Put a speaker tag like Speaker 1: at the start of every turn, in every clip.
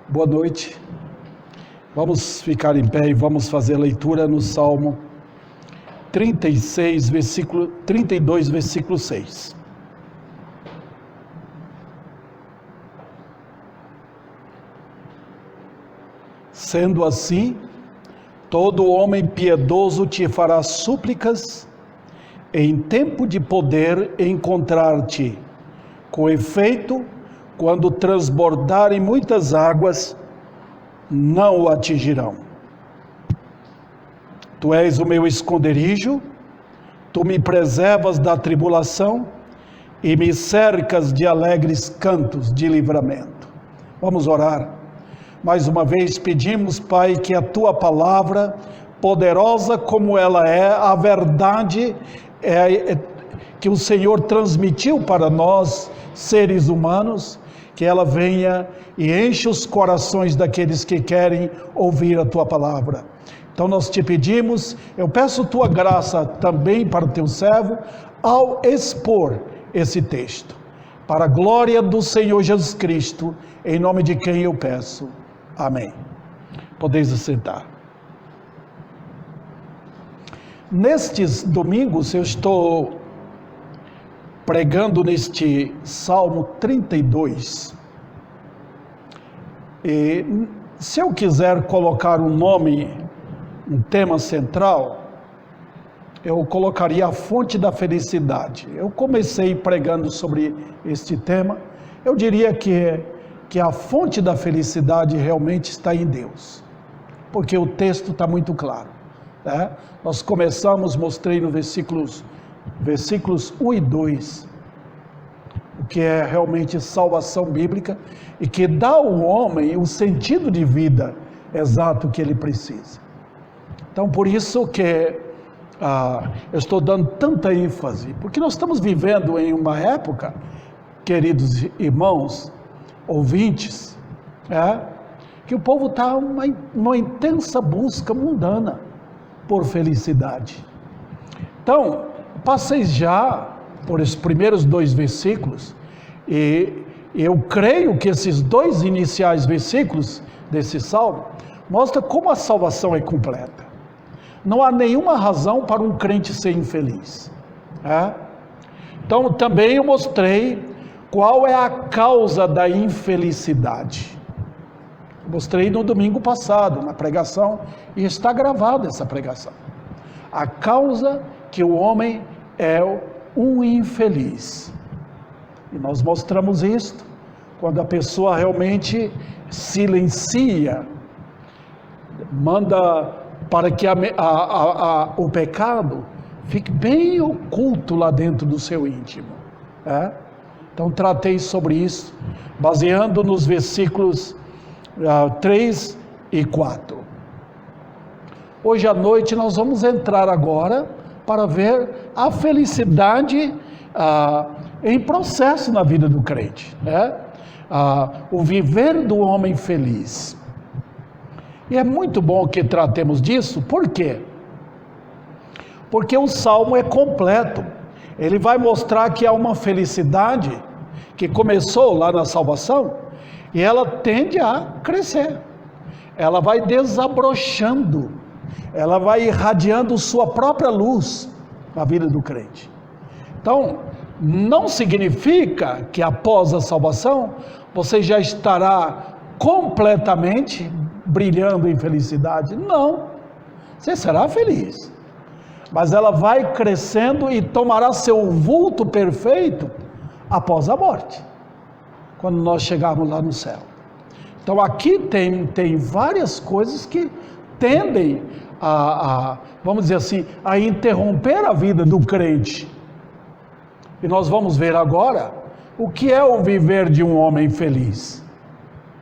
Speaker 1: Boa noite. Vamos ficar em pé e vamos fazer a leitura no Salmo 32, versículo 6. Sendo assim, todo homem piedoso te fará súplicas, em tempo de poder encontrar-te. Com efeito, quando transbordarem muitas águas, não o atingirão. Tu és o meu esconderijo, tu me preservas da tribulação e me cercas de alegres cantos de livramento. Vamos orar. Mais uma vez pedimos, Pai, que a tua palavra, poderosa como ela é, a verdade que o Senhor transmitiu para nós, seres humanos, que ela venha e enche os corações daqueles que querem ouvir a tua palavra. Então nós te pedimos, eu peço tua graça também para o teu servo, ao expor esse texto, para a glória do Senhor Jesus Cristo, em nome de quem eu peço. Amém. Podeis assentar. Nestes domingos eu estou pregando neste Salmo 32. E se eu quiser colocar um nome, um tema central, eu colocaria a fonte da felicidade. Eu comecei pregando sobre este tema. Eu diria que a fonte da felicidade realmente está em Deus, porque o texto está muito claro, né? Nós começamos, mostrei no versículos 1 e 2, o que é realmente salvação bíblica e que dá ao homem o sentido de vida exato que ele precisa. Então, por isso que eu estou dando tanta ênfase, porque nós estamos vivendo em uma época, queridos irmãos, ouvintes, que o povo está numa intensa busca mundana por felicidade. Então, passei já por esses primeiros 2 versículos, e eu creio que esses 2 iniciais versículos desse salmo mostram como a salvação é completa. Não há nenhuma razão para um crente ser infeliz. Então, também eu mostrei qual é a causa da infelicidade. Mostrei no domingo passado, na pregação, e está gravada essa pregação. A causa que o homem é um infeliz. E nós mostramos isto quando a pessoa realmente silencia, manda para que o pecado fique bem oculto lá dentro do seu íntimo. Então tratei sobre isso, baseando nos versículos 3 e 4. Hoje à noite nós vamos entrar agora para ver a felicidade em processo na vida do crente, o viver do homem feliz. E é muito bom que tratemos disso. Por quê? Porque o Salmo é completo. Ele vai mostrar que há uma felicidade que começou lá na salvação e ela tende a crescer. Ela vai desabrochando, ela vai irradiando sua própria luz na vida do crente. Então, não significa que após a salvação você já estará completamente brilhando em felicidade. Não, você será feliz, mas ela vai crescendo e tomará seu vulto perfeito após a morte, quando nós chegarmos lá no céu. Então aqui tem várias coisas que tendem vamos dizer assim, a interromper a vida do crente. E nós vamos ver agora o que é o viver de um homem feliz.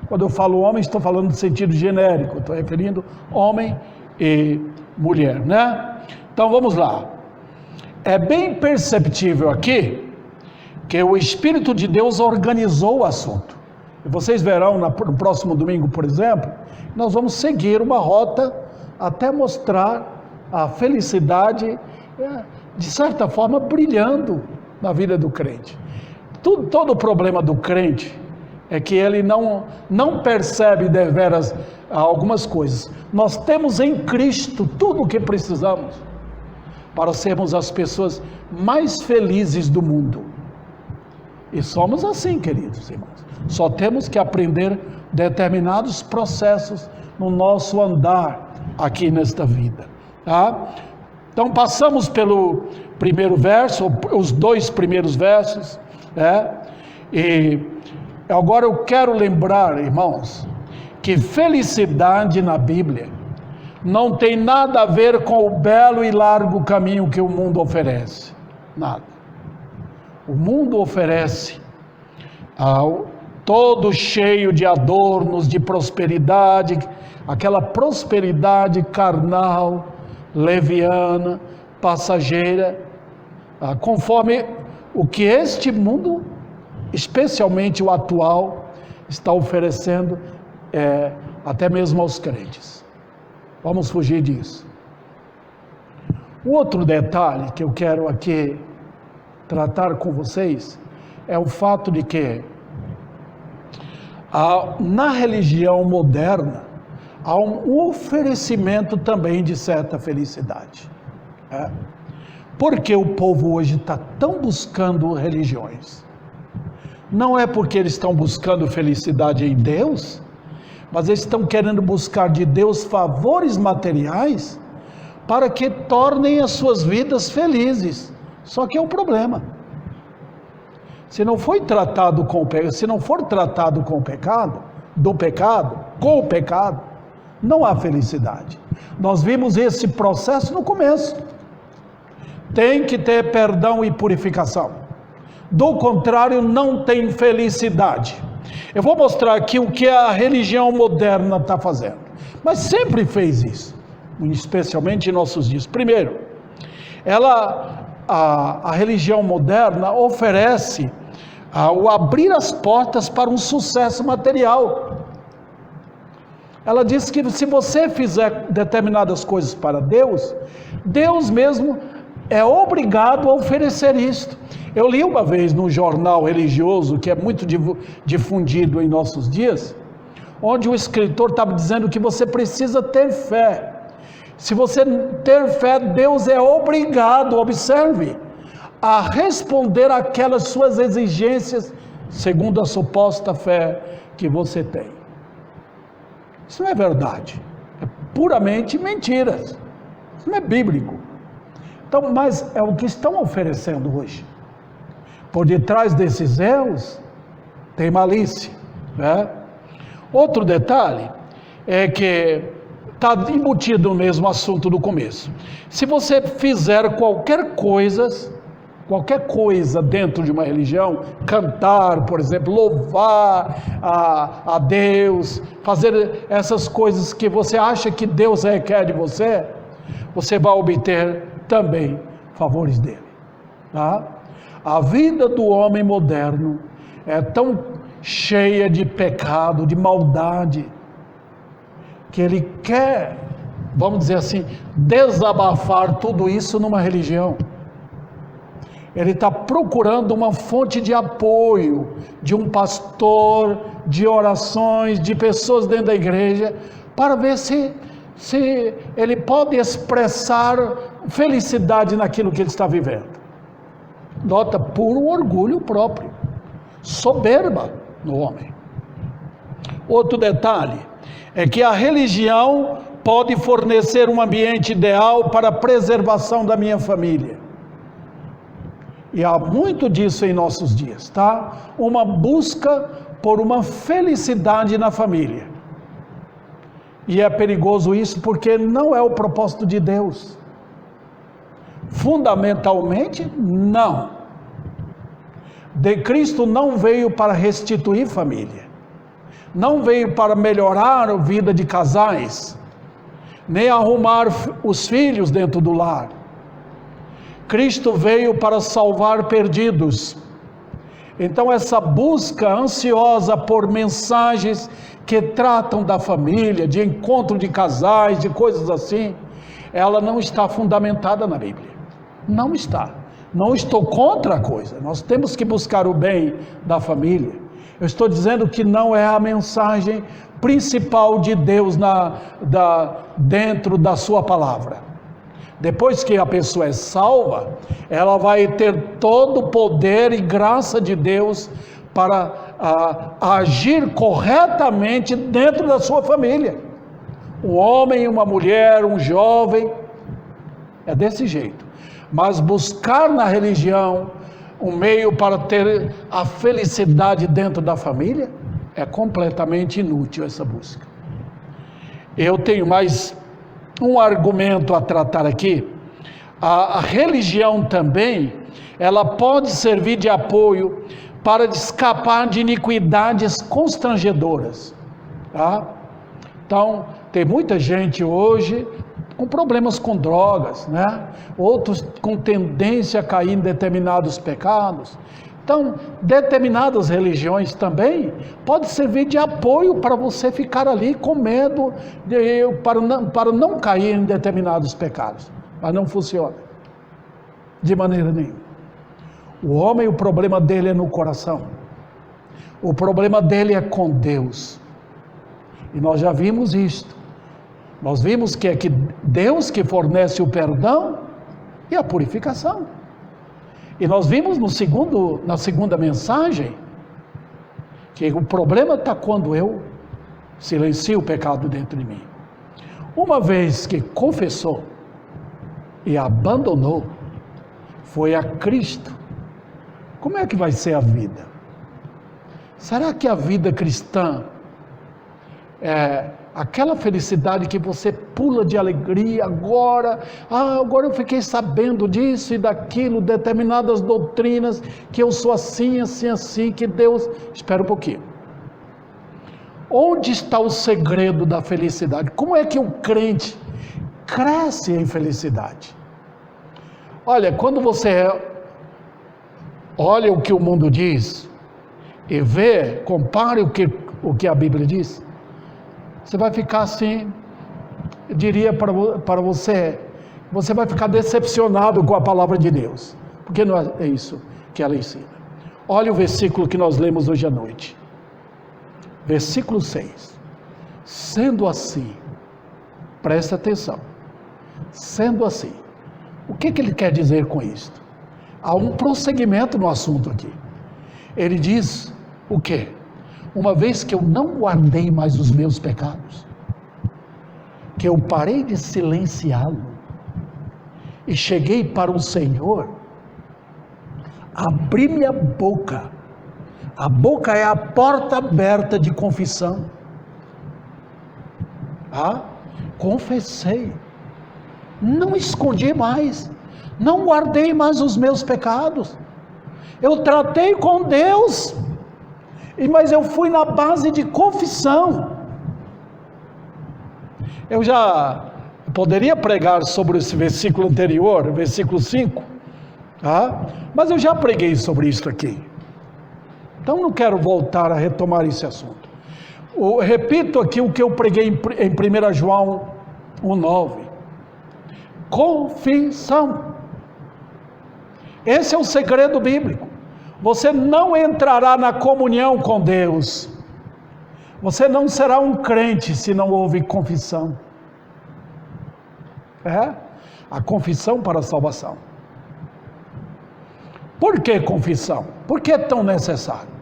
Speaker 1: Quando eu falo homem, estou falando no sentido genérico, estou referindo homem e mulher, né? Então vamos lá. É bem perceptível aqui que o Espírito de Deus organizou o assunto. E vocês verão no próximo domingo, por exemplo, nós vamos seguir uma rota até mostrar a felicidade, de certa forma, brilhando na vida do crente. Todo o problema do crente é que ele não percebe deveras algumas coisas. Nós temos em Cristo tudo o que precisamos para sermos as pessoas mais felizes do mundo. E somos assim, queridos irmãos. Só temos que aprender determinados processos no nosso andar aqui nesta vida, tá? Então passamos pelo primeiro verso, os 2 primeiros versos, e agora eu quero lembrar, irmãos, que felicidade na Bíblia não tem nada a ver com o belo e largo caminho que o mundo oferece, nada. O mundo oferece todo cheio de adornos, de prosperidade, aquela prosperidade carnal, leviana, passageira, conforme o que este mundo, especialmente o atual, está oferecendo até mesmo aos crentes. Vamos fugir disso. Um outro detalhe que eu quero aqui tratar com vocês é o fato de que na religião moderna há um oferecimento também de certa felicidade. Por que o povo hoje está tão buscando religiões? Não é porque eles estão buscando felicidade em Deus, mas eles estão querendo buscar de Deus favores materiais para que tornem as suas vidas felizes. Só que é um problema. Se não for tratado com o pecado, com o pecado, não há felicidade. Nós vimos esse processo no começo. Tem que ter perdão e purificação. Do contrário, não tem felicidade. Eu vou mostrar aqui o que a religião moderna está fazendo. Mas sempre fez isso, especialmente em nossos dias. Primeiro, a religião moderna oferece o abrir as portas para um sucesso material. Ela diz que se você fizer determinadas coisas para Deus, Deus mesmo é obrigado a oferecer isto. Eu li uma vez num jornal religioso, que é muito difundido em nossos dias, onde o escritor estava dizendo que você precisa ter fé. Se você ter fé, Deus é obrigado, observe, a responder àquelas suas exigências, segundo a suposta fé que você tem. Isso não é verdade, é puramente mentiras, isso não é bíblico. Então, mas é o que estão oferecendo hoje. Por detrás desses erros, tem malícia, né? Outro detalhe é que está embutido no mesmo assunto do começo. Se você fizer qualquer coisa dentro de uma religião, cantar, por exemplo, louvar a Deus, fazer essas coisas que você acha que Deus requer de você, você vai obter também favores dele, tá? A vida do homem moderno é tão cheia de pecado, de maldade, que ele quer, vamos dizer assim, desabafar tudo isso numa religião. Ele está procurando uma fonte de apoio, de um pastor, de orações, de pessoas dentro da igreja, para ver se ele pode expressar felicidade naquilo que ele está vivendo. Nota puro orgulho próprio, soberba no homem. Outro detalhe é que a religião pode fornecer um ambiente ideal para a preservação da minha família. E há muito disso em nossos dias, tá? Uma busca por uma felicidade na família. E é perigoso isso porque não é o propósito de Deus. Fundamentalmente, não. Cristo não veio para restituir família. Não veio para melhorar a vida de casais, nem arrumar os filhos dentro do lar. Cristo veio para salvar perdidos. Então essa busca ansiosa por mensagens que tratam da família, de encontro de casais, de coisas assim, ela não está fundamentada na Bíblia. Não está. Não estou contra a coisa. Nós temos que buscar o bem da família. Eu estou dizendo que não é a mensagem principal de Deus dentro da sua palavra. Depois que a pessoa é salva, ela vai ter todo o poder e graça de Deus para agir corretamente dentro da sua família. Um homem, uma mulher, um jovem, é desse jeito. Mas buscar na religião um meio para ter a felicidade dentro da família, é completamente inútil essa busca. Eu tenho mais um argumento a tratar aqui. A religião também, ela pode servir de apoio para escapar de iniquidades constrangedoras, tá? Então, tem muita gente hoje com problemas com drogas, né? Outros com tendência a cair em determinados pecados. Então, determinadas religiões também podem servir de apoio para você ficar ali com medo, para não cair em determinados pecados. Mas não funciona, de maneira nenhuma. O homem, o problema dele é no coração. O problema dele é com Deus. E nós já vimos isto. Nós vimos que é que Deus que fornece o perdão e a purificação. E nós vimos na segunda mensagem que o problema está quando eu silencio o pecado dentro de mim. Uma vez que confessou e abandonou, foi a Cristo. Como é que vai ser a vida? Será que a vida cristã é aquela felicidade que você pula de alegria agora eu fiquei sabendo disso e daquilo, determinadas doutrinas, que eu sou assim, assim, assim, que Deus... Espera um pouquinho. Onde está o segredo da felicidade? Como é que o crente cresce em felicidade? Olha, quando você olha o que o mundo diz e vê, compare o que a Bíblia diz, você vai ficar assim, eu diria para você, você vai ficar decepcionado com a palavra de Deus, porque não é isso que ela ensina. Olha o versículo que nós lemos hoje à noite, versículo 6, sendo assim, presta atenção, sendo assim, o que ele quer dizer com isto? Há um prosseguimento no assunto aqui. Ele diz o quê? Uma vez que eu não guardei mais os meus pecados, que eu parei de silenciá-lo e cheguei para o Senhor, abri minha boca. A boca é a porta aberta de confissão. Confessei, não escondi mais, não guardei mais os meus pecados, eu tratei com Deus, mas eu fui na base de confissão. Eu já poderia pregar sobre esse versículo anterior, versículo 5, mas eu já preguei sobre isso aqui, então não quero voltar a retomar esse assunto. Repito aqui o que eu preguei em 1 João 1,9, confissão. Esse é o segredo bíblico. Você não entrará na comunhão com Deus, você não será um crente se não houve confissão. A confissão para a salvação. Por que confissão? Por que é tão necessário?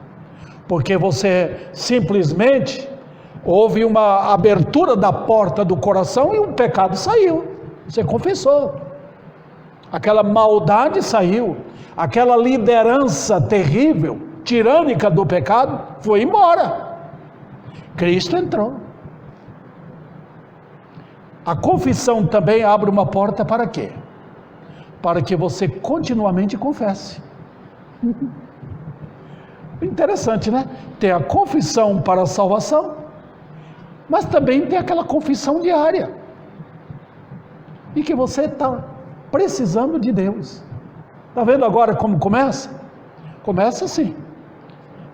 Speaker 1: Porque você simplesmente houve uma abertura da porta do coração e o pecado saiu, você confessou, aquela maldade saiu, aquela liderança terrível, tirânica do pecado foi embora, Cristo entrou. A confissão também abre uma porta para quê? Para que você continuamente confesse. Interessante, né? Tem a confissão para a salvação, mas também tem aquela confissão diária, e que você está precisando de Deus. Está vendo agora como começa? Começa assim,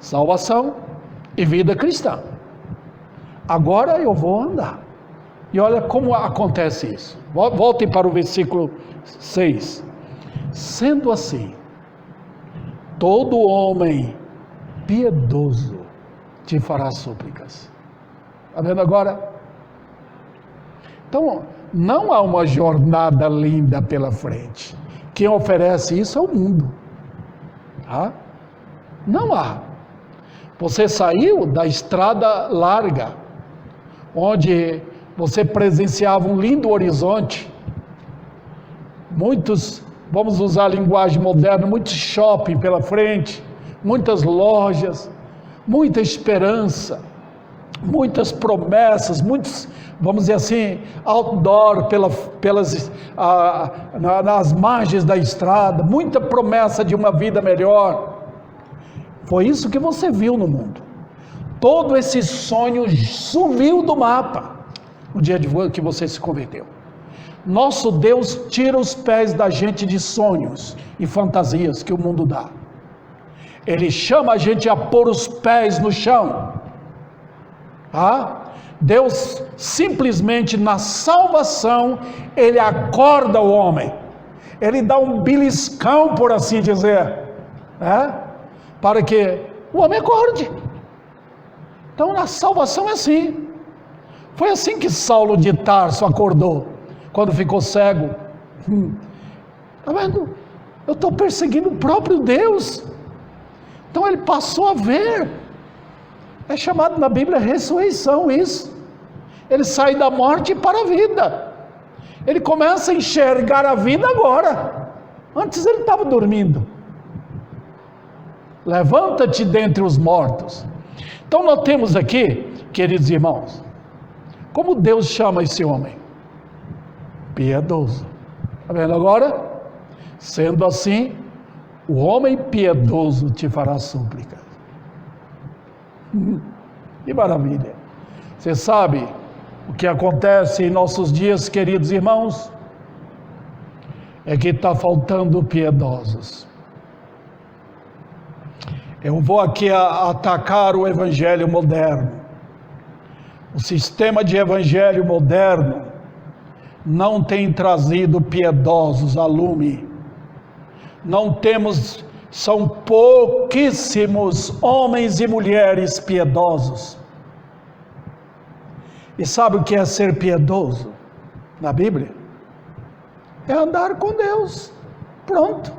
Speaker 1: salvação e vida cristã. Agora eu vou andar. E olha como acontece isso. Voltem para o versículo 6. Sendo assim, todo homem piedoso te fará súplicas. Está vendo agora? Então, não há uma jornada linda pela frente. Quem oferece isso é o mundo. Tá? Não há. Você saiu da estrada larga, onde você presenciava um lindo horizonte, muitos, vamos usar a linguagem moderna, muitos shopping pela frente, muitas lojas, muita esperança, muitas promessas, muitos, vamos dizer assim, outdoor nas margens da estrada, muita promessa de uma vida melhor. Foi isso que você viu no mundo. Todo esse sonho sumiu do mapa no dia que você se converteu. Nosso Deus tira os pés da gente de sonhos e fantasias que o mundo dá. Ele chama a gente a pôr os pés no chão. Deus simplesmente na salvação, Ele acorda o homem. Ele dá um beliscão, por assim dizer, para que o homem acorde. Então na salvação é assim. Foi assim que Saulo de Tarso acordou, quando ficou cego. Está vendo? Eu estou perseguindo o próprio Deus. Então ele passou a ver. É chamado na Bíblia ressurreição isso. Ele sai da morte para a vida. Ele começa a enxergar a vida agora. Antes ele estava dormindo. Levanta-te dentre os mortos. Então nós temos aqui, queridos irmãos, como Deus chama esse homem? Piedoso. Está vendo agora? Sendo assim, o homem piedoso te fará súplica. Que maravilha. Você sabe o que acontece em nossos dias, queridos irmãos? É que está faltando piedosos. Eu vou aqui atacar o evangelho moderno. O sistema de evangelho moderno não tem trazido piedosos a lume. Não temos, são pouquíssimos homens e mulheres piedosos. E sabe o que é ser piedoso na Bíblia? É andar com Deus. Pronto.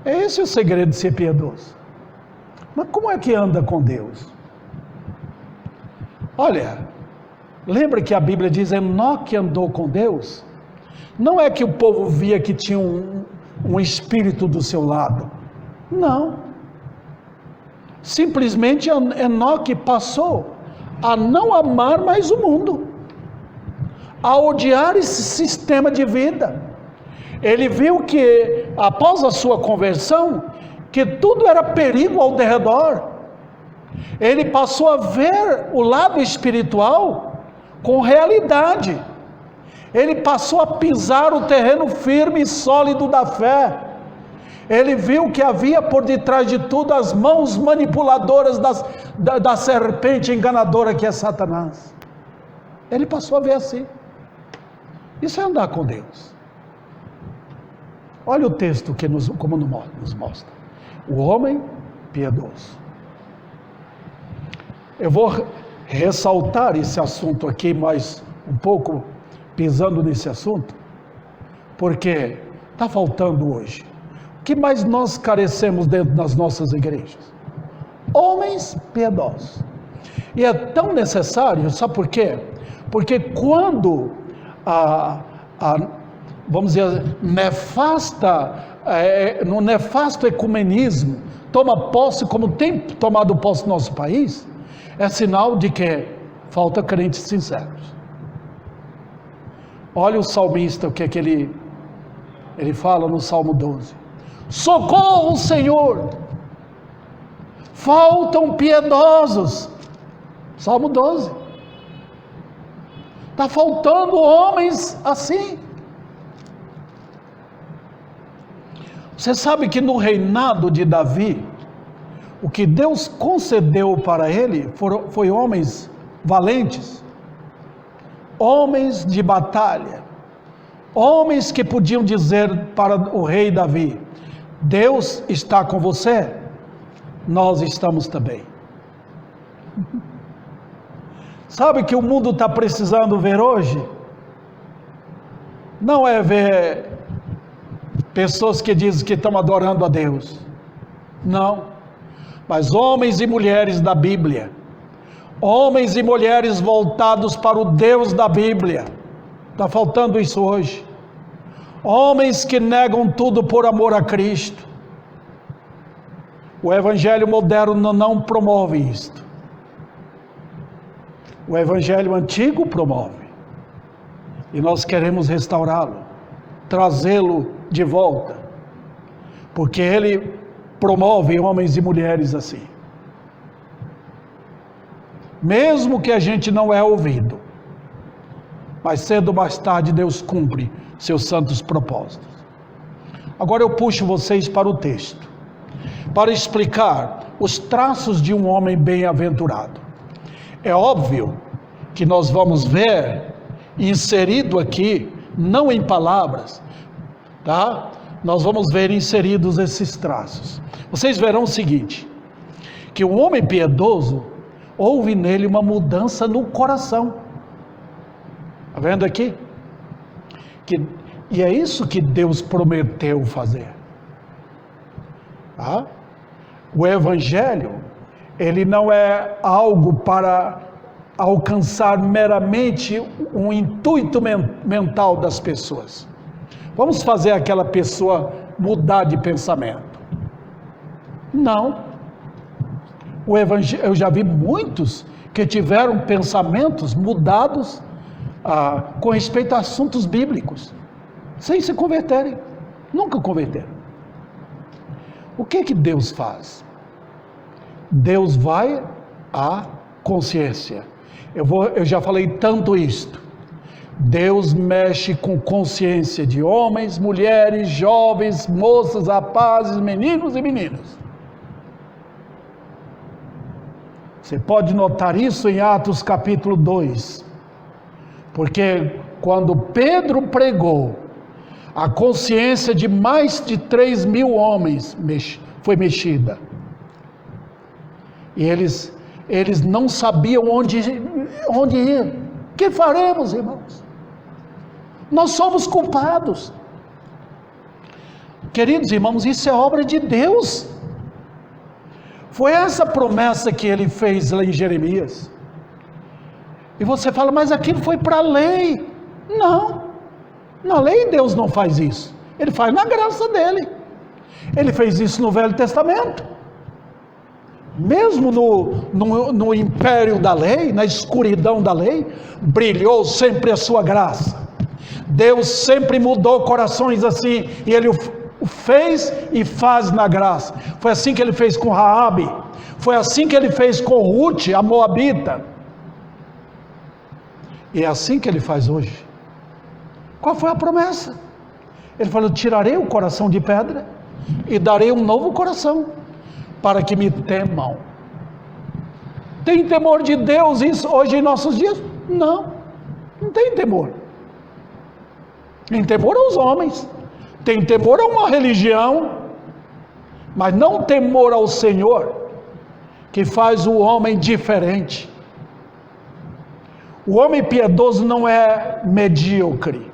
Speaker 1: É esse o segredo de ser piedoso. Mas como é que anda com Deus? Olha, lembra que a Bíblia diz: Enoque andou com Deus? Não é que o povo via que tinha um espírito do seu lado. Não. Simplesmente Enoque passou a não amar mais o mundo, a odiar esse sistema de vida. Ele viu que, após a sua conversão, que tudo era perigo ao derredor. Ele passou a ver o lado espiritual com realidade. Ele passou a pisar o terreno firme e sólido da fé. Ele viu que havia por detrás de tudo as mãos manipuladoras da serpente enganadora que é Satanás. Ele passou a ver assim. Isso é andar com Deus. Olha o texto como nos mostra. O homem piedoso. Eu vou ressaltar esse assunto aqui mais um pouco, pisando nesse assunto, porque está faltando hoje. O que mais nós carecemos dentro das nossas igrejas? Homens piedosos. E é tão necessário, sabe por quê? Porque quando vamos dizer, no nefasto ecumenismo toma posse, como tem tomado posse no nosso país, é sinal de que falta crentes sinceros. Olha o salmista, o que é que ele fala no Salmo 12: socorro, Senhor, faltam piedosos. Salmo 12. Está faltando homens assim. Você sabe que no reinado de Davi, o que Deus concedeu para ele foi homens valentes, homens de batalha, homens que podiam dizer para o rei Davi: Deus está com você, nós estamos também. Sabe o que o mundo está precisando ver hoje? Não é ver pessoas que dizem que estão adorando a Deus. Não. Mas homens e mulheres da Bíblia. Homens e mulheres voltados para o Deus da Bíblia. Está faltando isso hoje. Homens que negam tudo por amor a Cristo. O Evangelho moderno não promove isto. O Evangelho antigo promove. E nós queremos restaurá-lo, trazê-lo de volta. Porque ele promove homens e mulheres assim. Mesmo que a gente não é ouvido, mas cedo ou mais tarde Deus cumpre seus santos propósitos. Agora eu puxo vocês para o texto, para explicar os traços de um homem bem-aventurado. É óbvio que nós vamos ver inserido aqui, não em palavras, tá? Nós vamos ver inseridos esses traços. Vocês verão o seguinte, que o homem piedoso, houve nele uma mudança no coração. Está vendo aqui? E é isso que Deus prometeu fazer. Tá? O Evangelho, ele não é algo para alcançar meramente um intuito mental das pessoas. Vamos fazer aquela pessoa mudar de pensamento. Não. O Evangelho, eu já vi muitos que tiveram pensamentos mudados com respeito a assuntos bíblicos, sem se converterem, nunca converteram. O que Deus faz? Deus vai à consciência. Eu já falei tanto isto. Deus mexe com consciência de homens, mulheres, jovens, moças, rapazes, meninos e meninas. Você pode notar isso em Atos capítulo 2. Porque quando Pedro pregou, a consciência de mais de 3.000 homens foi mexida. E eles não sabiam onde ir. O que faremos, irmãos? Nós somos culpados. Queridos irmãos, isso é obra de Deus. Foi essa promessa que ele fez lá em Jeremias. E você fala, mas aquilo foi para a lei. Não, na lei Deus não faz isso. Ele faz na graça dele. Ele fez isso no Velho Testamento. Mesmo no império da lei, na escuridão da lei, brilhou sempre a sua graça. Deus sempre mudou corações assim, e Ele o fez e faz na graça. Foi assim que Ele fez com Raabe, foi assim que Ele fez com Ruth, a Moabita, e é assim que Ele faz hoje. Qual foi a promessa? Ele falou, tirarei o coração de pedra, e darei um novo coração, para que me temam. Tem temor de Deus isso hoje em nossos dias? Não tem temor. Tem temor aos homens, tem temor a uma religião, mas não temor ao Senhor, que faz o homem diferente. O homem piedoso não é medíocre,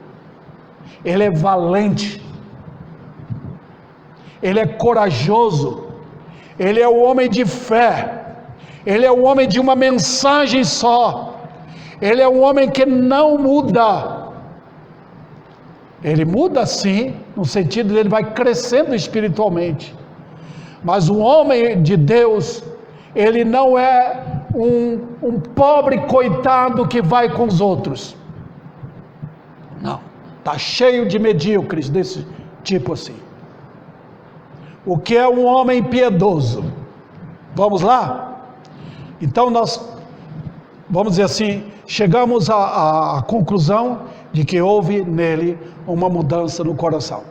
Speaker 1: ele é valente, ele é corajoso, ele é o homem de fé, ele é o homem de uma mensagem só, ele é um homem que não muda. Ele muda sim, no sentido de ele vai crescendo espiritualmente, mas o homem de Deus, ele não é um pobre coitado que vai com os outros. Não, está cheio de medíocres desse tipo assim. O que é um homem piedoso? Vamos lá? Então nós, vamos dizer assim, chegamos à conclusão de que houve nele uma mudança no coração.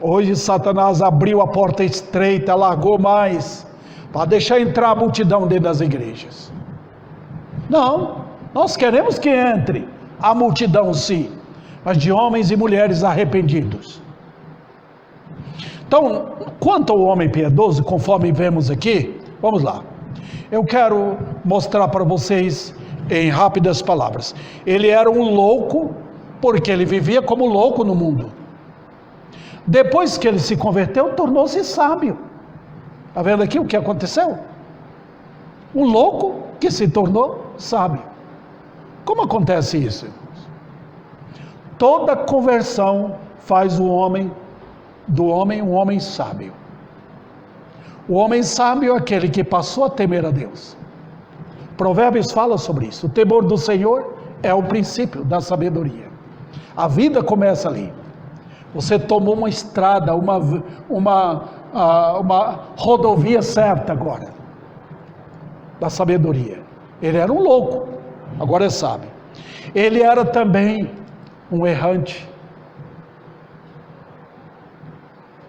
Speaker 1: Hoje Satanás abriu a porta estreita, largou mais, para deixar entrar a multidão dentro das igrejas. Não, nós queremos que entre a multidão sim, mas de homens e mulheres arrependidos. Então, quanto ao homem piedoso, conforme vemos aqui, vamos lá. Eu quero mostrar para vocês em rápidas palavras. Ele era um louco, porque ele vivia como louco no mundo. Depois que ele se converteu, tornou-se sábio. Está vendo aqui o que aconteceu? Um louco que se tornou sábio. Como acontece isso? Toda conversão faz do homem um homem sábio. O homem sábio é aquele que passou a temer a Deus. Provérbios fala sobre isso. O temor do Senhor é o princípio da sabedoria. A vida começa ali. Você tomou uma estrada, uma rodovia certa agora, da sabedoria. Ele era um louco, agora é sábio. Ele era também um errante.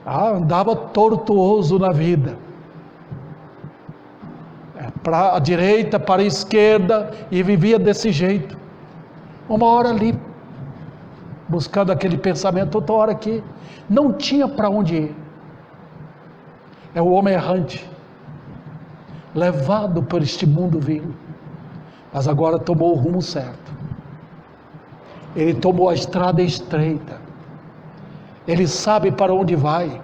Speaker 1: Andava tortuoso na vida. Para a direita, para a esquerda, e vivia desse jeito. Uma hora ali, buscando aquele pensamento, outra hora aqui. Não tinha para onde ir. É o homem errante, levado por este mundo vil, mas agora tomou o rumo certo. Ele tomou a estrada estreita. Ele sabe para onde vai.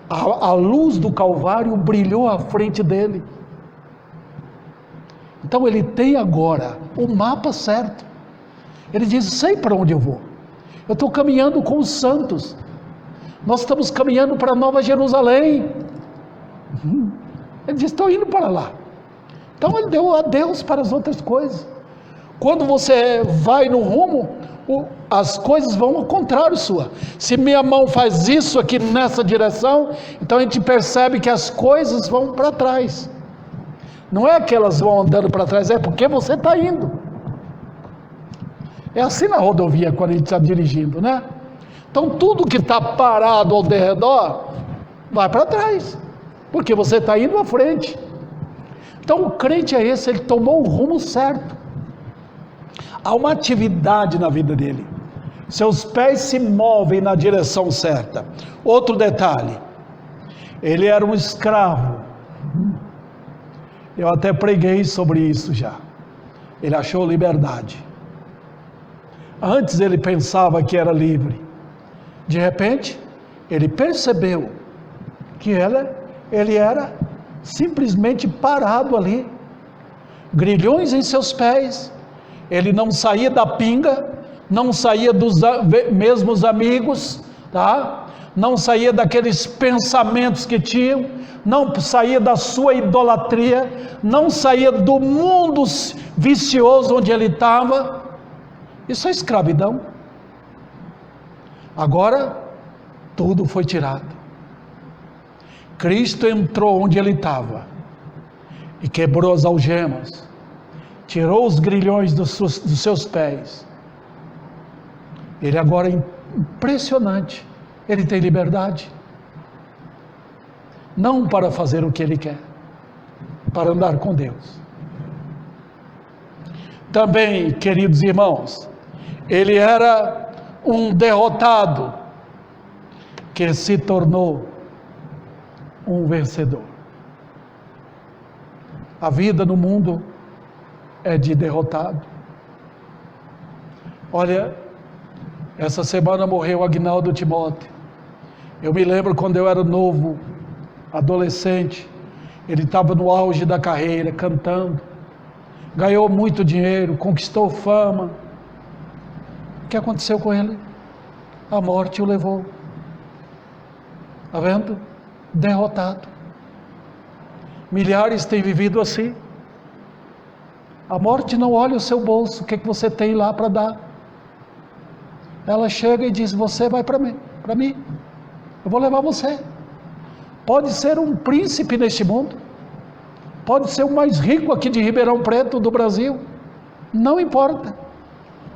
Speaker 1: A luz do Calvário brilhou à frente dele. Então ele tem agora o mapa certo. Ele diz: sei para onde eu vou. Eu estou caminhando com os santos. Nós estamos caminhando para Nova Jerusalém. Ele diz: estou indo para lá. Então ele deu adeus para as outras coisas. Quando você vai no rumo, as coisas vão ao contrário sua. Se minha mão faz isso aqui nessa direção, então a gente percebe que as coisas vão para trás. Não é que elas vão andando para trás, é porque você está indo. É assim na rodovia quando a gente está dirigindo, né? Então tudo que está parado ao redor vai para trás, porque você está indo à frente. Então o crente é esse, ele tomou o rumo certo. Há uma atividade na vida dele. Seus pés se movem na direção certa. Outro detalhe, ele era um escravo. Eu até preguei sobre isso já. Ele achou liberdade. Antes ele pensava que era livre. De repente, ele percebeu que ele era simplesmente parado ali. Grilhões em seus pés. Ele não saía da pinga, não saía dos mesmos amigos, tá? Não saía daqueles pensamentos que tinham, não saía da sua idolatria, não saía do mundo vicioso onde ele estava. Isso é escravidão. Agora, tudo foi tirado. Cristo entrou onde ele estava e quebrou as algemas. Tirou os grilhões dos seus pés. Ele agora é impressionante. Ele tem liberdade. Não para fazer o que ele quer, para andar com Deus. Também, queridos irmãos, ele era um derrotado que se tornou um vencedor. A vida no mundo é de derrotado. Olha, essa semana morreu Agnaldo Timóteo. Eu me lembro quando eu era novo, adolescente, ele estava no auge da carreira, cantando, ganhou muito dinheiro, conquistou fama. O que aconteceu com ele? A morte o levou. Está vendo? Derrotado. Milhares têm vivido assim. A morte não olha o seu bolso, o que você tem lá para dar. Ela chega e diz: você vai para mim, eu vou levar você. Pode ser um príncipe neste mundo, pode ser o mais rico aqui de Ribeirão Preto, do Brasil, não importa.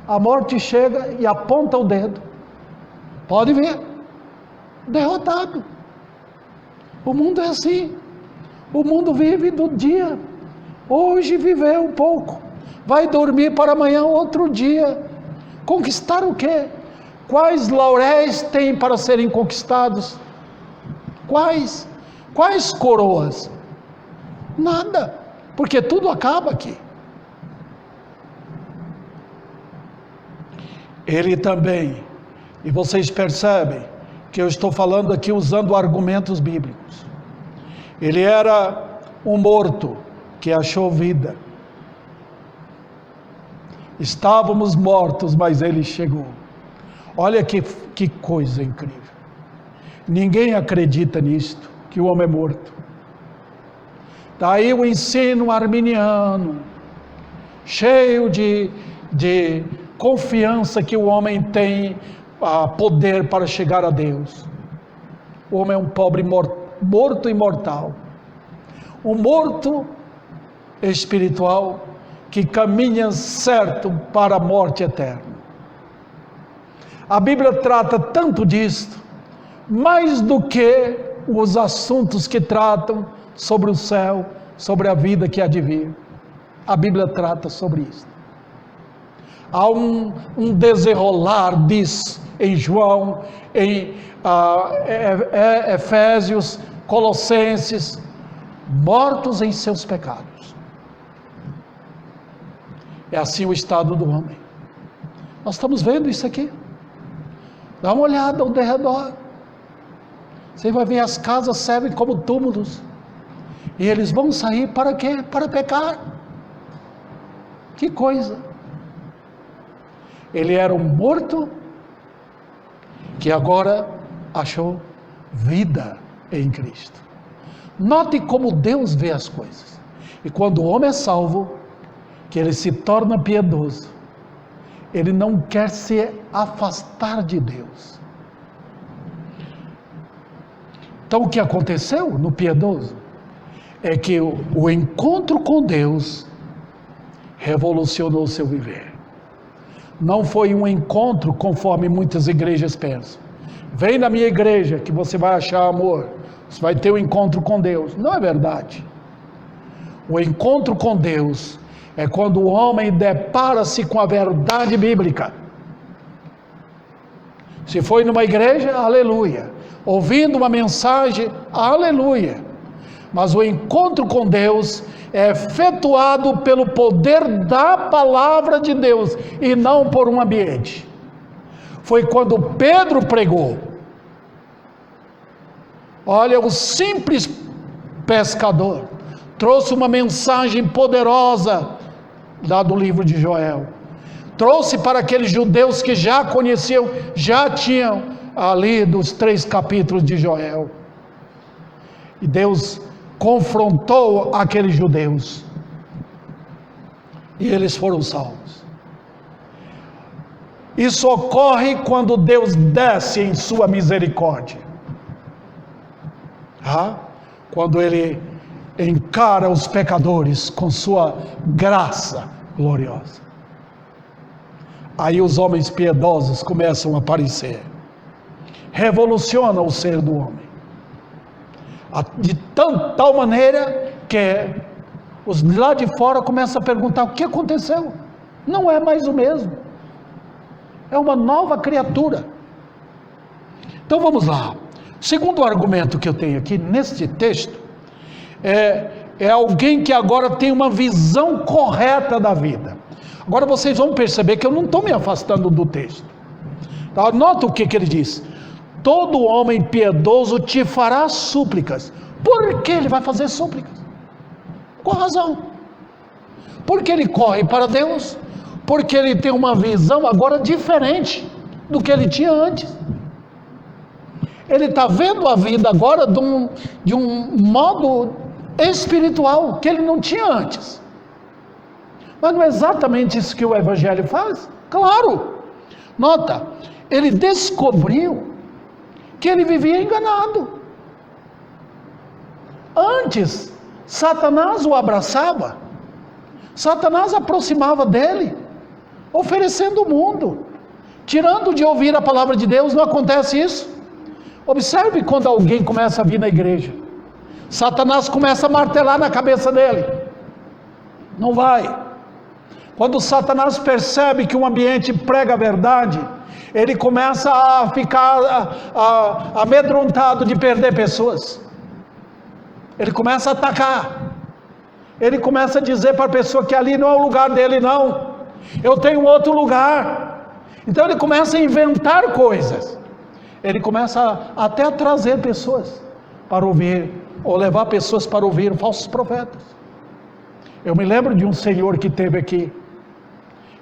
Speaker 1: A morte chega e aponta o dedo. Pode ver, derrotado. O mundo é assim. O mundo vive do dia. Hoje viveu um pouco, vai dormir para amanhã outro dia. Conquistar o quê? Quais lauréis tem para serem conquistados? Quais? Quais coroas? Nada, porque tudo acaba aqui. Ele também, e vocês percebem que eu estou falando aqui usando argumentos bíblicos. Ele era um morto que achou vida. Estávamos mortos, mas ele chegou. Olha que coisa incrível. Ninguém acredita nisto, que o homem é morto. Daí o ensino arminiano, cheio de confiança que o homem tem poder para chegar a Deus. O homem é um pobre morto imortal. Um morto espiritual que caminha certo para a morte eterna. A Bíblia trata tanto disto, mais do que os assuntos que tratam sobre o céu, sobre a vida que há de vir. A Bíblia trata sobre isso. Há um desenrolar disso em João, em Efésios, Colossenses, mortos em seus pecados. É assim o estado do homem. Nós estamos vendo isso aqui. Dá uma olhada ao redor. Você vai ver as casas servem como túmulos. E eles vão sair para quê? Para pecar. Que coisa. Ele era um morto que agora achou vida em Cristo. Note como Deus vê as coisas. E quando o homem é salvo, que ele se torna piedoso, ele não quer se afastar de Deus. Então o que aconteceu no piedoso é que o encontro com Deus revolucionou o seu viver. Não foi um encontro conforme muitas igrejas pensam. Vem na minha igreja que você vai achar amor, você vai ter um encontro com Deus. Não é verdade. O encontro com Deus é quando o homem depara-se com a verdade bíblica. Se foi numa igreja, aleluia. Ouvindo uma mensagem, aleluia. Mas o encontro com Deus é efetuado pelo poder da palavra de Deus e não por um ambiente. Foi quando Pedro pregou. Olha, o simples pescador trouxe uma mensagem poderosa lá do livro de Joel. Trouxe para aqueles judeus que já conheciam, já tinham lido os 3 capítulos de Joel. E Deus confrontou aqueles judeus. E eles foram salvos. Isso ocorre quando Deus desce em sua misericórdia. Quando Ele encara os pecadores com sua graça gloriosa. Aí os homens piedosos começam a aparecer. Revoluciona o ser do homem. De tal maneira que os lá de fora começam a perguntar: o que aconteceu? Não é mais o mesmo. É uma nova criatura. Então vamos lá. O segundo argumento que eu tenho aqui neste texto é alguém que agora tem uma visão correta da vida. Agora vocês vão perceber que eu não estou me afastando do texto. Tá? Nota o que ele diz: todo homem piedoso te fará súplicas. Por que ele vai fazer súplicas? Qual a razão? Porque ele corre para Deus, porque ele tem uma visão agora diferente do que ele tinha antes. Ele está vendo a vida agora de um modo espiritual que ele não tinha antes. Mas não é exatamente isso que o Evangelho faz? Claro! Nota, ele descobriu que ele vivia enganado. Antes, Satanás o abraçava, Satanás aproximava dele, oferecendo o mundo, tirando de ouvir a palavra de Deus. Não acontece isso? Observe quando alguém começa a vir na igreja, Satanás começa a martelar na cabeça dele, não vai. Quando Satanás percebe que um ambiente prega a verdade, ele começa a ficar amedrontado de perder pessoas. Ele começa a atacar. Ele começa a dizer para a pessoa que ali não é o lugar dele, não. Eu tenho outro lugar. Então ele começa a inventar coisas. Ele começa até a trazer pessoas para ouvir, ou levar pessoas para ouvir falsos profetas. Eu me lembro de um senhor que teve aqui.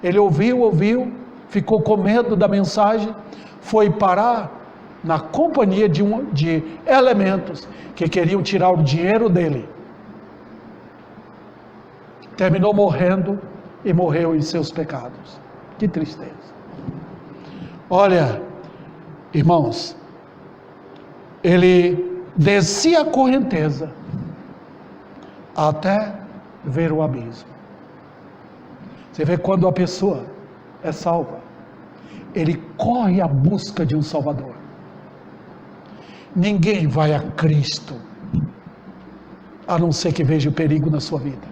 Speaker 1: Ele ouviu, ficou com medo da mensagem, foi parar na companhia de elementos que queriam tirar o dinheiro dele. Terminou morrendo e morreu em seus pecados. Que tristeza. Olha, irmãos, ele descia a correnteza até ver o abismo. Você vê, quando a pessoa é salva, ele corre à busca de um Salvador. Ninguém vai a Cristo a não ser que veja o perigo na sua vida.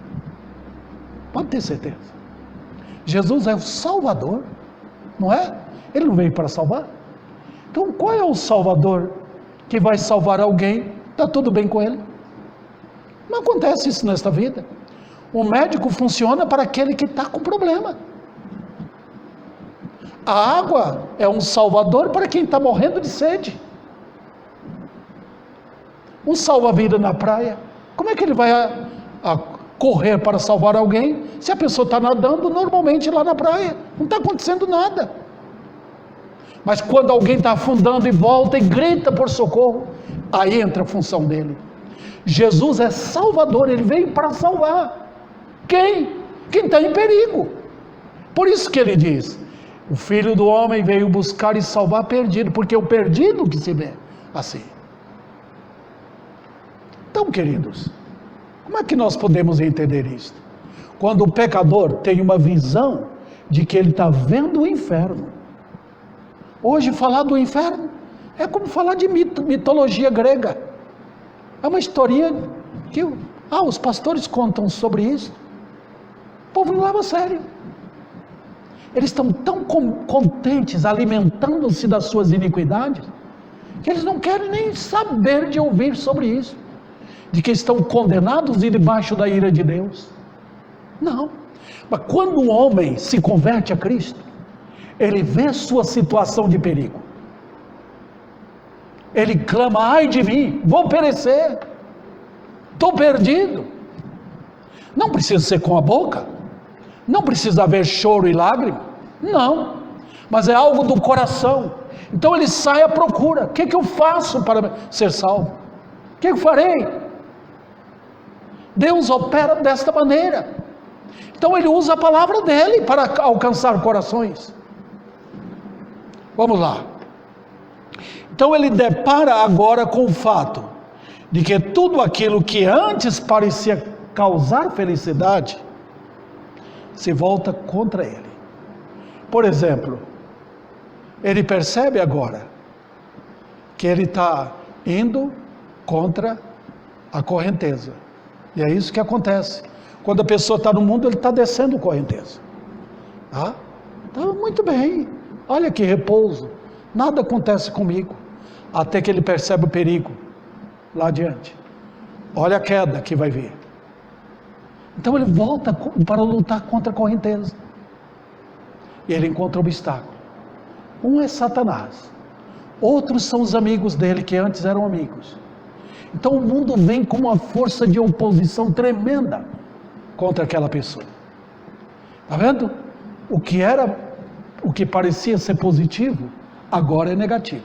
Speaker 1: Pode ter certeza. Jesus é o Salvador, não é? Ele não veio para salvar. Então qual é o Salvador que vai salvar alguém? Está tudo bem com ele? Não acontece isso nesta vida. O médico funciona para aquele que está com problema. A água é um salvador para quem está morrendo de sede. Um salva-vida na praia, como é que ele vai correr para salvar alguém, se a pessoa está nadando normalmente lá na praia? Não está acontecendo nada. Mas quando alguém está afundando e volta e grita por socorro, aí entra a função dele. Jesus é salvador, ele veio para salvar. Quem? Quem está em perigo. Por isso que ele diz: o Filho do Homem veio buscar e salvar perdido, porque é o perdido que se vê assim. Então, queridos, como é que nós podemos entender isto? Quando o pecador tem uma visão de que ele está vendo o inferno. Hoje falar do inferno é como falar de mitologia grega. É uma historinha que os pastores contam sobre isso. O povo não leva a sério. Eles estão tão contentes alimentando-se das suas iniquidades, que eles não querem nem saber de ouvir sobre isso, de que estão condenados e debaixo da ira de Deus. Não. Mas quando um homem se converte a Cristo, ele vê sua situação de perigo. Ele clama: ai de mim, vou perecer, estou perdido. Não precisa ser com a boca, não precisa haver choro e lágrima, não, mas é algo do coração. Então ele sai à procura. O que eu faço para ser salvo? O que eu farei? Deus opera desta maneira. Então ele usa a palavra dele para alcançar corações. Vamos lá. Então ele depara agora com o fato de que tudo aquilo que antes parecia causar felicidade se volta contra ele. Por exemplo, ele percebe agora que ele está indo contra a correnteza. E é isso que acontece. Quando a pessoa está no mundo, ele está descendo correnteza. Então, muito bem. Olha que repouso. Nada acontece comigo. Até que ele percebe o perigo lá adiante. Olha a queda que vai vir. Então ele volta para lutar contra a correnteza. E ele encontra obstáculo. Um é Satanás. Outros são os amigos dele, que antes eram amigos. Então o mundo vem com uma força de oposição tremenda contra aquela pessoa. Está vendo? O que parecia ser positivo, agora é negativo.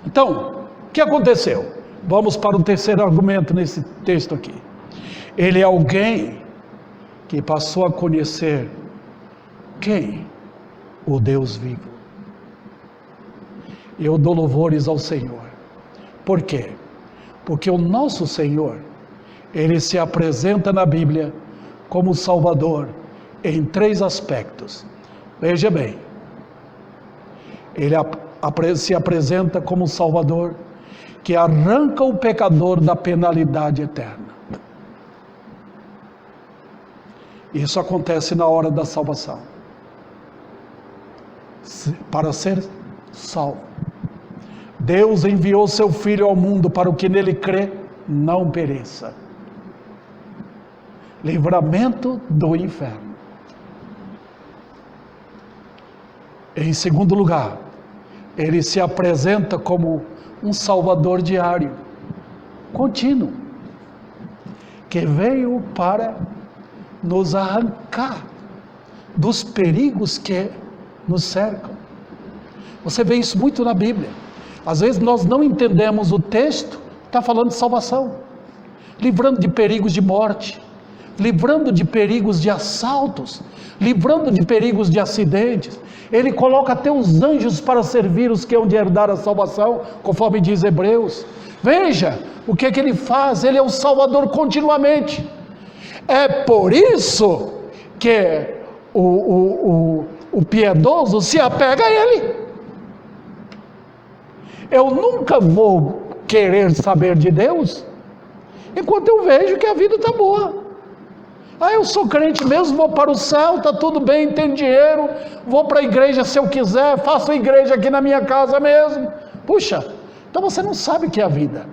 Speaker 1: Então, o que aconteceu? Vamos para o terceiro argumento nesse texto aqui. Ele é alguém que passou a conhecer quem? O Deus vivo. Eu dou louvores ao Senhor. Por quê? Porque o nosso Senhor, ele se apresenta na Bíblia como Salvador em 3 aspectos. Veja bem, ele se apresenta como Salvador que arranca o pecador da penalidade eterna. Isso acontece na hora da salvação. para ser salvo. Deus enviou seu Filho ao mundo para o que nele crê não pereça. Livramento do inferno. Em segundo lugar, ele se apresenta como um Salvador diário, contínuo, que veio para nos arrancar dos perigos que nos cercam. Você vê isso muito na Bíblia. Às vezes nós não entendemos o texto, está falando de salvação, livrando de perigos de morte, livrando de perigos de assaltos, livrando de perigos de acidentes. Ele coloca até os anjos para servir os que hão de herdar a salvação, conforme diz Hebreus. Veja o que ele faz, ele é o Salvador continuamente. É por isso que o piedoso se apega a ele. Eu nunca vou querer saber de Deus enquanto eu vejo que a vida está boa. Eu sou crente mesmo, vou para o céu, está tudo bem, tenho dinheiro, vou para a igreja se eu quiser, faço a igreja aqui na minha casa mesmo. Puxa, então você não sabe o que é a vida.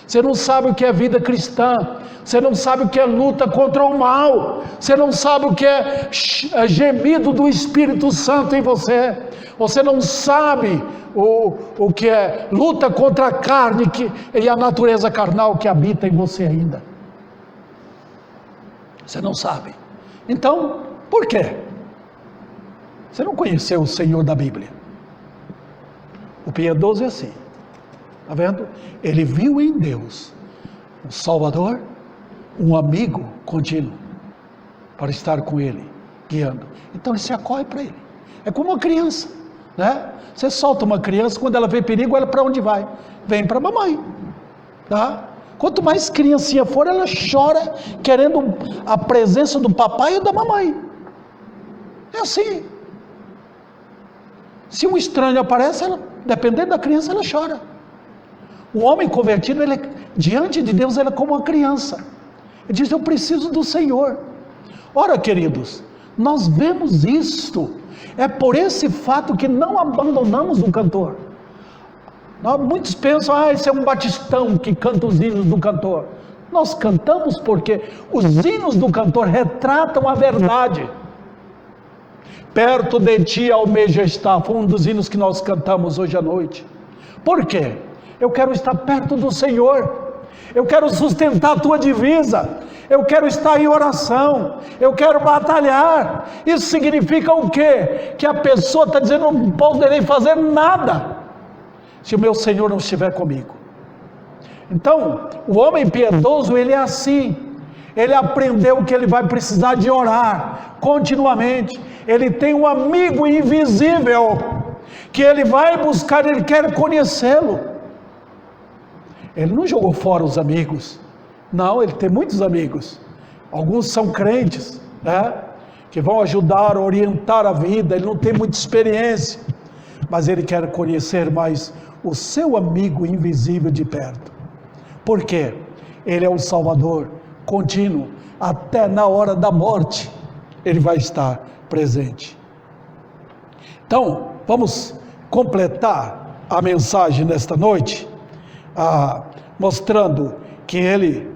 Speaker 1: Você não sabe o que é vida cristã, você não sabe o que é luta contra o mal, você não sabe o que é gemido do Espírito Santo em você, você não sabe o que é luta contra a carne e a natureza carnal que habita em você ainda. Você não sabe. Então, por quê? Você não conheceu o Senhor da Bíblia. O piedoso é assim. Está vendo? Ele viu em Deus um Salvador, um amigo contínuo, para estar com ele, guiando. Então ele se acorre para ele. É como uma criança, né? Você solta uma criança, quando ela vê perigo, ela para onde vai? Vem para a mamãe, tá? Quanto mais criancinha for, ela chora, querendo a presença do papai ou da mamãe. É assim. Se um estranho aparece, dependendo da criança, ela chora. O homem convertido, diante de Deus, ele é como uma criança. Ele diz: eu preciso do Senhor. Ora, queridos, nós vemos isto. É por esse fato que não abandonamos o cantor. Muitos pensam: esse é um batistão que canta os hinos do cantor. Nós cantamos porque os hinos do cantor retratam a verdade. Perto de ti almeja estar, foi um dos hinos que nós cantamos hoje à noite. Por quê? Eu quero estar perto do Senhor, eu quero sustentar a tua divisa, eu quero estar em oração, eu quero batalhar. Isso significa o quê? Que a pessoa está dizendo: não poderei fazer nada se o meu Senhor não estiver comigo. Então, o homem piedoso, ele é assim, ele aprendeu que ele vai precisar de orar continuamente, ele tem um amigo invisível, que ele vai buscar, ele quer conhecê-lo. Ele não jogou fora os amigos, não, ele tem muitos amigos, alguns são crentes, né? Que vão ajudar, orientar a vida, ele não tem muita experiência, mas ele quer conhecer mais o seu amigo invisível de perto. Por quê? Ele é o Salvador contínuo, até na hora da morte, ele vai estar presente. Então, vamos completar a mensagem nesta noite, mostrando que ele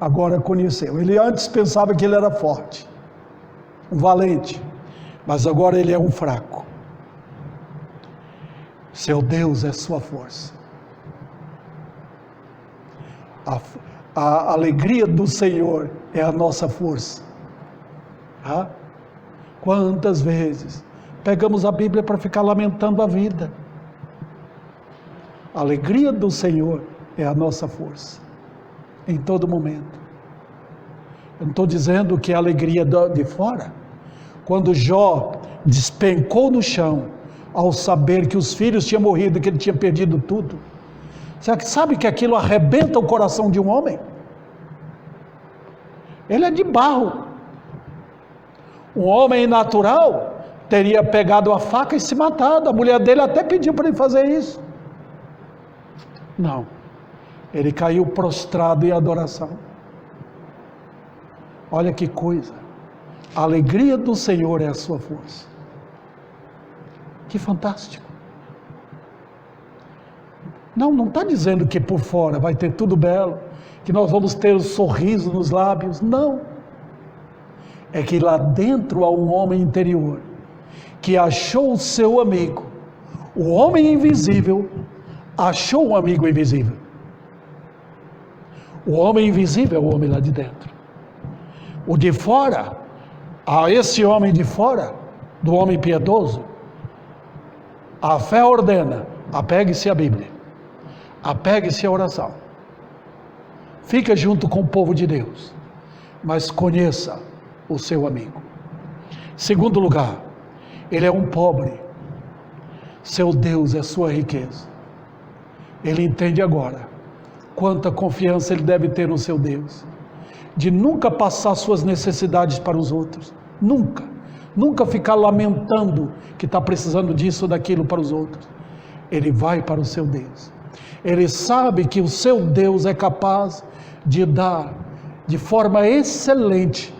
Speaker 1: agora conheceu. Ele antes pensava que ele era forte, um valente, mas agora ele é um fraco. Seu Deus é sua força. A alegria do Senhor é a nossa força. Quantas vezes pegamos a Bíblia para ficar lamentando a vida? A alegria do Senhor é a nossa força, em todo momento. Eu não estou dizendo que é a alegria de fora. Quando Jó despencou no chão, ao saber que os filhos tinham morrido, que ele tinha perdido tudo, sabe que aquilo arrebenta o coração de um homem? Ele é de barro. Um homem natural teria pegado a faca e se matado. A mulher dele até pediu para ele fazer isso. Não, ele caiu prostrado em adoração. Olha que coisa, a alegria do Senhor é a sua força. Que fantástico. Não está dizendo que por fora vai ter tudo belo, que nós vamos ter um sorriso nos lábios. Não. É que lá dentro há um homem interior que achou o seu amigo. O homem invisível achou um amigo invisível. O homem invisível é o homem lá de dentro. O de fora, a esse homem de fora, do homem piedoso, a fé ordena: apegue-se à Bíblia, apegue-se à oração, fica junto com o povo de Deus, mas conheça o seu amigo. Segundo lugar, ele é um pobre, seu Deus é sua riqueza. Ele entende agora quanta confiança ele deve ter no seu Deus, de nunca passar suas necessidades para os outros, nunca ficar lamentando que está precisando disso ou daquilo para os outros. Ele vai para o seu Deus. Ele sabe que o seu Deus é capaz de dar de forma excelente,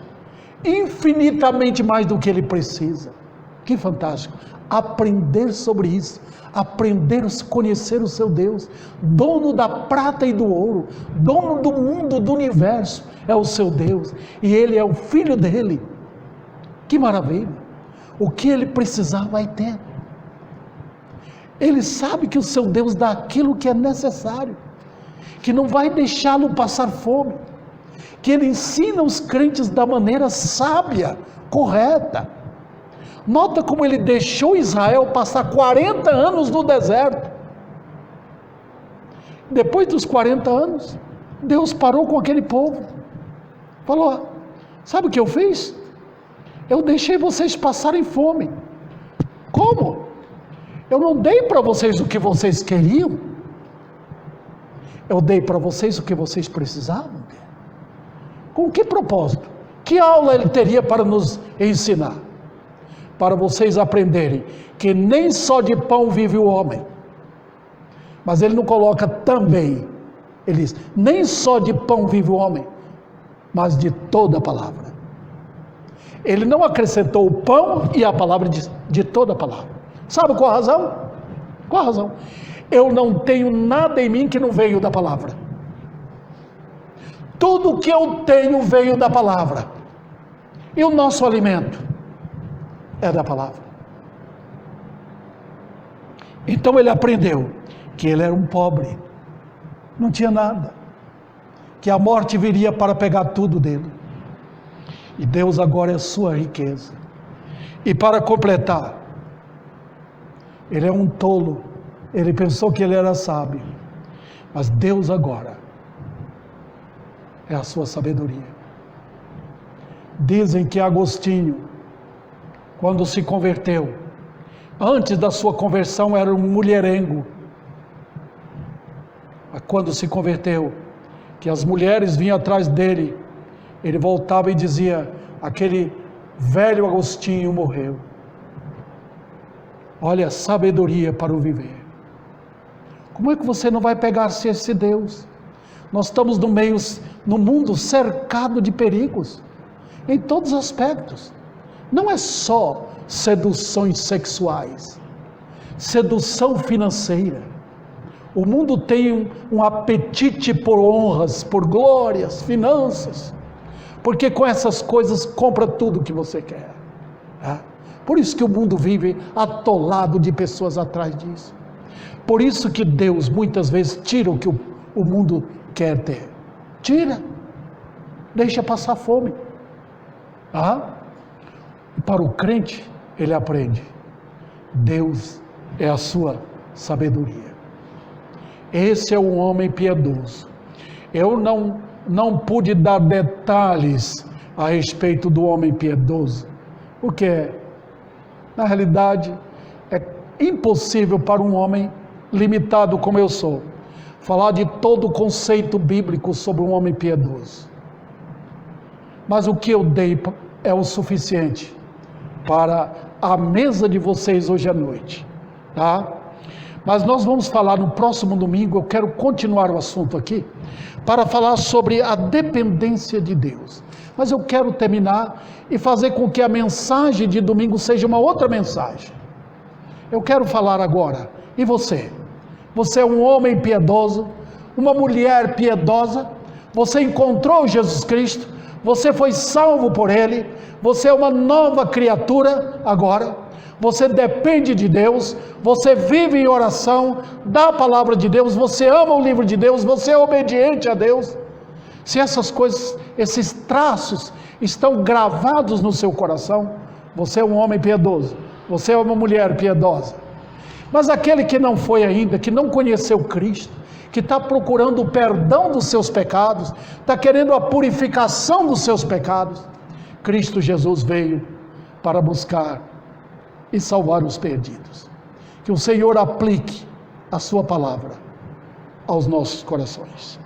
Speaker 1: infinitamente mais do que ele precisa. Que fantástico! Aprender sobre isso, aprender a conhecer o seu Deus, dono da prata e do ouro, dono do mundo, do universo, é o seu Deus, e ele é o filho dele. Que maravilha! O que ele precisar vai ter. Ele sabe que o seu Deus dá aquilo que é necessário, que não vai deixá-lo passar fome, que ele ensina os crentes da maneira sábia, correta. Nota como ele deixou Israel passar 40 anos no deserto. Depois dos 40 anos, Deus parou com aquele povo. Falou: sabe o que eu fiz? Eu deixei vocês passarem fome. Como? Eu não dei para vocês o que vocês queriam. Eu dei para vocês o que vocês precisavam. Com que propósito? Que aula ele teria para nos ensinar? Para vocês aprenderem que nem só de pão vive o homem. Mas ele não coloca também. Ele diz: nem só de pão vive o homem, mas de toda a palavra. Ele não acrescentou o pão e a palavra de toda a palavra. Sabe qual a razão? Qual a razão? Eu não tenho nada em mim que não veio da palavra. Tudo que eu tenho veio da palavra. E o nosso alimento é da palavra. Então ele aprendeu que ele era um pobre, não tinha nada, que a morte viria para pegar tudo dele, e Deus agora é sua riqueza. E para completar, ele é um tolo, ele pensou que ele era sábio, mas Deus agora é a sua sabedoria. Dizem que Agostinho, quando se converteu, antes da sua conversão era um mulherengo, mas quando se converteu, que as mulheres vinham atrás dele, ele voltava e dizia: aquele velho Agostinho morreu. Olha, sabedoria para o viver. Como é que você não vai pegar-se esse Deus? Nós estamos no mundo cercado de perigos, em todos os aspectos. Não é só seduções sexuais, sedução financeira. O mundo tem um apetite por honras, por glórias, finanças, porque com essas coisas compra tudo que você quer. Por isso que o mundo vive atolado de pessoas atrás disso. Por isso que Deus muitas vezes tira o que o mundo quer ter. Tira, deixa passar fome. E para o crente, ele aprende: Deus é a sua sabedoria. Esse é um homem piedoso. Eu não pude dar detalhes a respeito do homem piedoso, porque na realidade é impossível para um homem limitado como eu sou falar de todo o conceito bíblico sobre um homem piedoso. Mas o que eu dei é o suficiente para a mesa de vocês hoje à noite, tá? Mas nós vamos falar no próximo domingo. Eu quero continuar o assunto aqui para falar sobre a dependência de Deus. Mas eu quero terminar e fazer com que a mensagem de domingo seja uma outra mensagem. Eu quero falar agora, e você? Você é um homem piedoso, uma mulher piedosa, você encontrou Jesus Cristo, você foi salvo por Ele, você é uma nova criatura agora, você depende de Deus, você vive em oração, dá a palavra de Deus, você ama o livro de Deus, você é obediente a Deus. Se essas coisas, esses traços estão gravados no seu coração, você é um homem piedoso, você é uma mulher piedosa. Mas aquele que não foi ainda, que não conheceu Cristo, que está procurando o perdão dos seus pecados, está querendo a purificação dos seus pecados, Cristo Jesus veio para buscar e salvar os perdidos. Que o Senhor aplique a sua palavra aos nossos corações.